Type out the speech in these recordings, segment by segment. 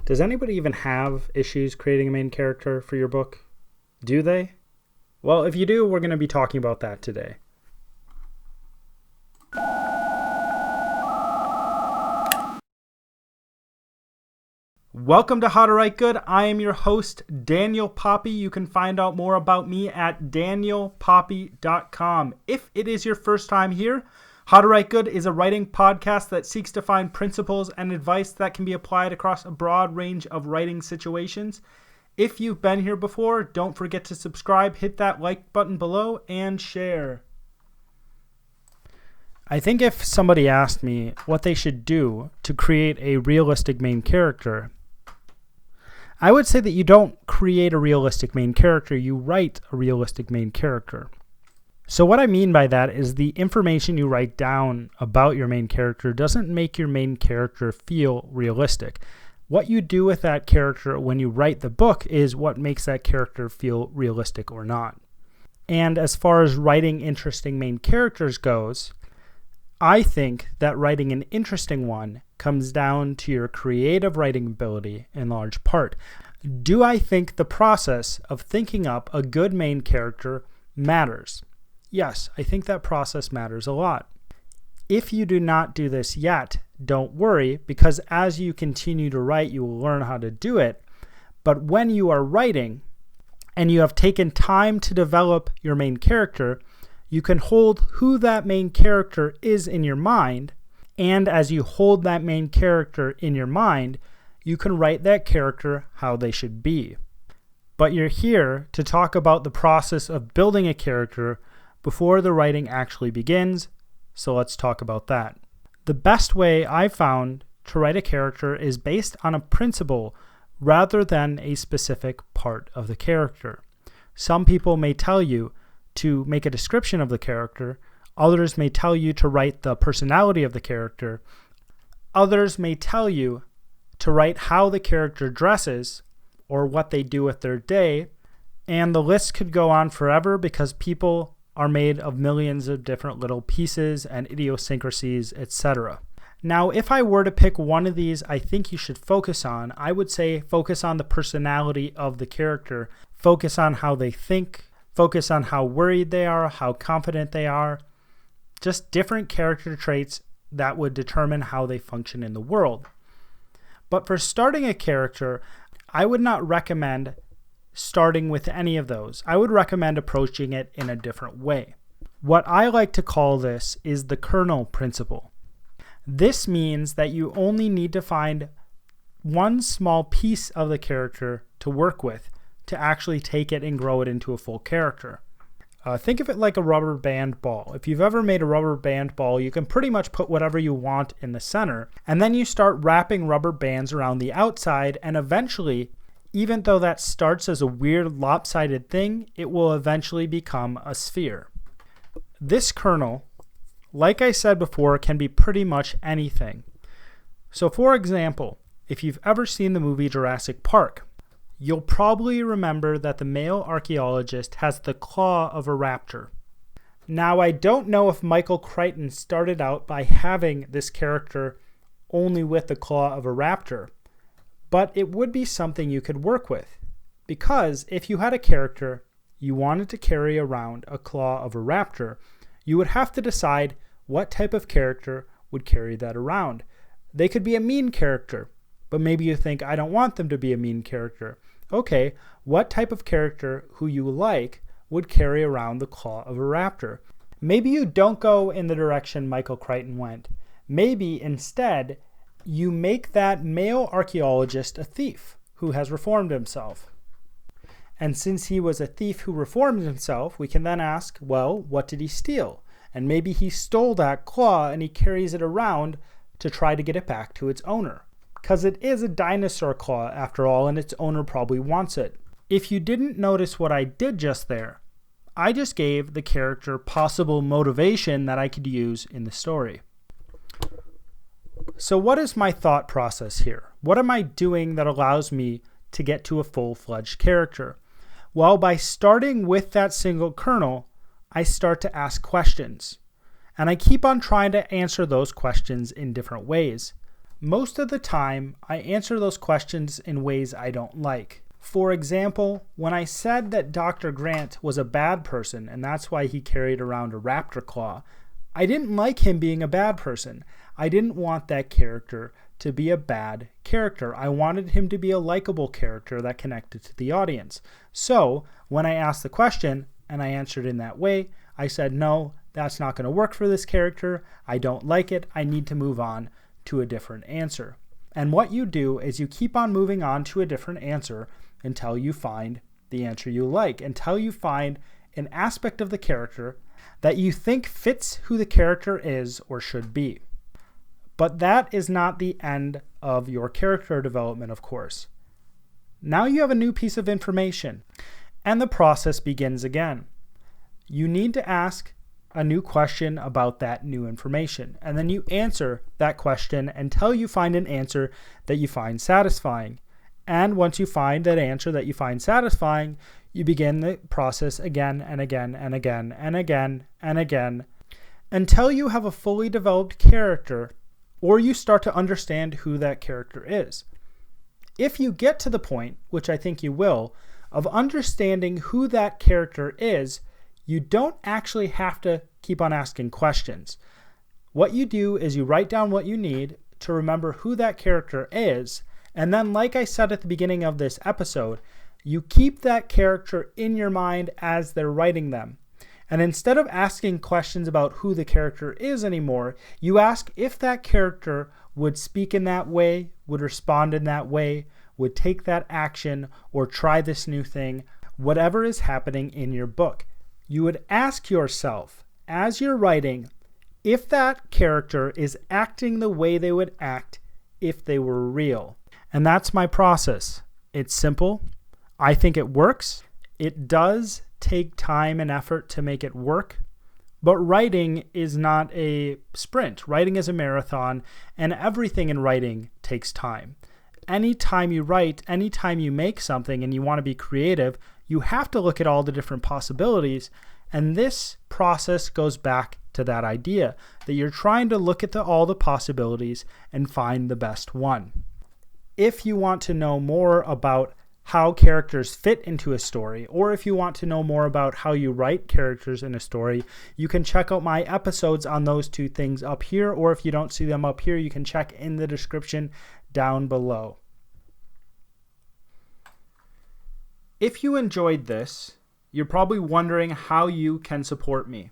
Does anybody even have issues creating a main character for your book? Do they? Well, if you do, we're going to be talking about that today. Welcome to How to Write Good. I am your host, Daniel Poppy. You can find out more about me at danielpoppy.com. If it is your first time here, How to Write Good is a writing podcast that seeks to find principles and advice that can be applied across a broad range of writing situations. If you've been here before, don't forget to subscribe, hit that like button below, and share. I think if somebody asked me what they should do to create a realistic main character, I would say that you don't create a realistic main character, you write a realistic main character. So what I mean by that is the information you write down about your main character doesn't make your main character feel realistic. What you do with that character when you write the book is what makes that character feel realistic or not. And as far as writing interesting main characters goes, I think that writing an interesting one comes down to your creative writing ability in large part. Do I think the process of thinking up a good main character matters? Yes, I think that process matters a lot. If you do not do this yet, don't worry, because as you continue to write, you will learn how to do it. But when you are writing and you have taken time to develop your main character, you can hold who that main character is in your mind, and as you hold that main character in your mind, you can write that character how they should be. But you're here to talk about the process of building a character before the writing actually begins, so let's talk about that. The best way I've found to write a character is based on a principle rather than a specific part of the character. Some people may tell you to make a description of the character, others may tell you to write the personality of the character, others may tell you to write how the character dresses or what they do with their day, and the list could go on forever because people are made of millions of different little pieces and idiosyncrasies, etc. Now, if I were to pick one of these I think you should focus on, I would say focus on the personality of the character, focus on how they think, focus on how worried they are, how confident they are, just different character traits that would determine how they function in the world. But for starting a character, I would not recommend starting with any of those. I would recommend approaching it in a different way. What I like to call this is the kernel principle. This means that you only need to find one small piece of the character to work with to actually take it and grow it into a full character. Think of it like a rubber band ball. If you've ever made a rubber band ball, you can pretty much put whatever you want in the center, and then you start wrapping rubber bands around the outside, and eventually, even though that starts as a weird lopsided thing, it will eventually become a sphere. This kernel, like I said before, can be pretty much anything. So for example, if you've ever seen the movie Jurassic Park, you'll probably remember that the male archaeologist has the claw of a raptor. Now, I don't know if Michael Crichton started out by having this character only with the claw of a raptor, but it would be something you could work with, because if you had a character you wanted to carry around a claw of a raptor, you would have to decide what type of character would carry that around. They could be a mean character, but maybe you think, I don't want them to be a mean character. Okay, what type of character who you like would carry around the claw of a raptor? Maybe you don't go in the direction Michael Crichton went. Maybe instead you make that male archaeologist a thief who has reformed himself. And since he was a thief who reformed himself, we can then ask, well, what did he steal? And maybe he stole that claw and he carries it around to try to get it back to its owner. Because it is a dinosaur claw after all, and its owner probably wants it. If you didn't notice what I did just there, I just gave the character possible motivation that I could use in the story. So what is my thought process here? What am I doing that allows me to get to a full-fledged character? Well, by starting with that single kernel, I start to ask questions. And I keep on trying to answer those questions in different ways. Most of the time, I answer those questions in ways I don't like. For example, when I said that Dr. Grant was a bad person and that's why he carried around a raptor claw, I didn't like him being a bad person. I didn't want that character to be a bad character. I wanted him to be a likable character that connected to the audience. So when I asked the question and I answered in that way, I said, no, that's not going to work for this character. I don't like it. I need to move on to a different answer. And what you do is you keep on moving on to a different answer until you find the answer you like, until you find an aspect of the character that you think fits who the character is or should be. But that is not the end of your character development, of course. Now you have a new piece of information, and the process begins again. You need to ask a new question about that new information, and then you answer that question until you find an answer that you find satisfying. And once you find that answer that you find satisfying, you begin the process again and again and again and again and again until you have a fully developed character or you start to understand who that character is. If you get to the point, which I think you will, of understanding who that character is, you don't actually have to keep on asking questions. What you do is you write down what you need to remember who that character is, and then, like I said at the beginning of this episode, you keep that character in your mind as they're writing them. And instead of asking questions about who the character is anymore, you ask if that character would speak in that way, would respond in that way, would take that action, or try this new thing, whatever is happening in your book. You would ask yourself, as you're writing, if that character is acting the way they would act if they were real. And that's my process. It's simple. I think it works. It does take time and effort to make it work, but writing is not a sprint. Writing is a marathon, and everything in writing takes time. Anytime you write, anytime you make something and you want to be creative, you have to look at all the different possibilities, and this process goes back to that idea that you're trying to look at all the possibilities and find the best one. If you want to know more about how characters fit into a story, or if you want to know more about how you write characters in a story, you can check out my episodes on those two things up here, or if you don't see them up here, you can check in the description down below. If you enjoyed this, you're probably wondering how you can support me.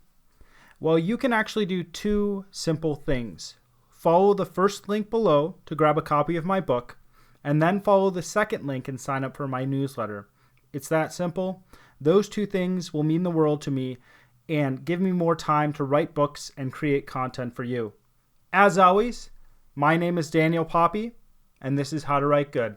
Well, you can actually do two simple things. Follow the first link below to grab a copy of my book, and then follow the second link and sign up for my newsletter. It's that simple. Those two things will mean the world to me and give me more time to write books and create content for you. As always, my name is Daniel Poppy, and this is How to Write Good.